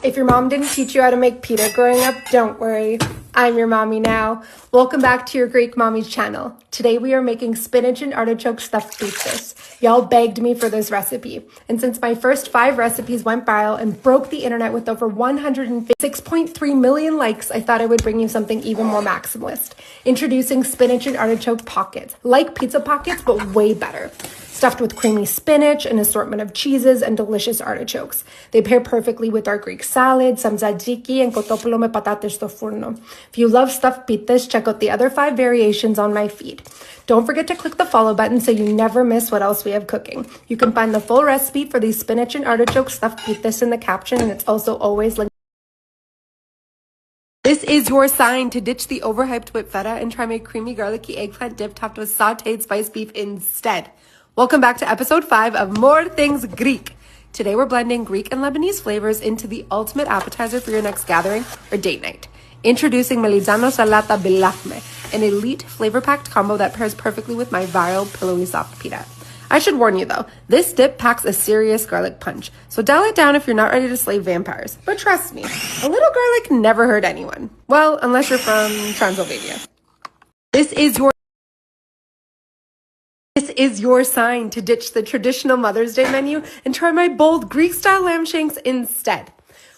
If your mom didn't teach you how to make pita growing up, don't worry. I'm your mommy now. Welcome back to your Greek Mommy's channel. Today we are making spinach and artichoke stuffed pizzas. Y'all begged me for this recipe. And since my first 5 recipes went viral and broke the internet with over 106.3 million likes, I thought I would bring you something even more maximalist. Introducing spinach and artichoke pockets. Like pizza pockets, but way better. Stuffed with creamy spinach, an assortment of cheeses, and delicious artichokes. They pair perfectly with our Greek salad, some tzatziki, and kotopoulo me patates do forno. If you love stuffed pizzas, check out the other 5 variations on my feed. Don't forget to click the follow button so you never miss what else we have cooking. You can find the full recipe for these spinach and artichoke stuffed pizzas in the caption, and it's also always linked. This is your sign to ditch the overhyped whipped feta and try my creamy garlicky eggplant dip topped with sauteed spiced beef instead. Welcome back to episode 5 of More Things Greek. Today we're blending Greek and Lebanese flavors into the ultimate appetizer for your next gathering or date night. Introducing Melizano Salata Bilahme, an elite flavor-packed combo that pairs perfectly with my viral pillowy soft pita. I should warn you though, this dip packs a serious garlic punch, so dial it down if you're not ready to slay vampires. But trust me, a little garlic never hurt anyone. Well, unless you're from Transylvania. This is your sign to ditch the traditional Mother's Day menu and try my bold Greek-style lamb shanks instead.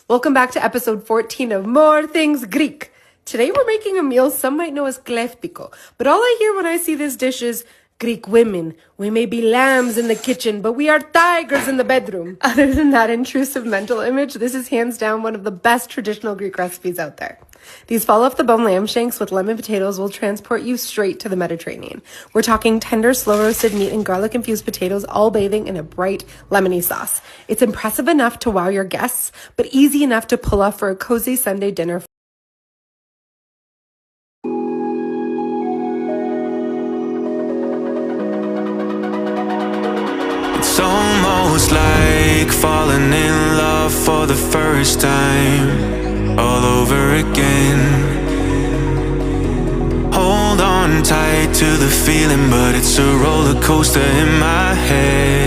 Welcome back to episode 14 of More Things Greek. Today we're making a meal some might know as kleftiko, but all I hear when I see this dish is Greek women. We may be lambs in the kitchen, but we are tigers in the bedroom. Other than that intrusive mental image, this is hands down one of the best traditional Greek recipes out there. These fall-off-the-bone lamb shanks with lemon potatoes will transport you straight to the Mediterranean. We're talking tender, slow-roasted meat and garlic-infused potatoes, all bathing in a bright, lemony sauce. It's impressive enough to wow your guests, but easy enough to pull off for a cozy Sunday dinner. It's almost like falling in love for the first time. All over again. Hold on tight to the feeling, but it's a roller coaster in my head.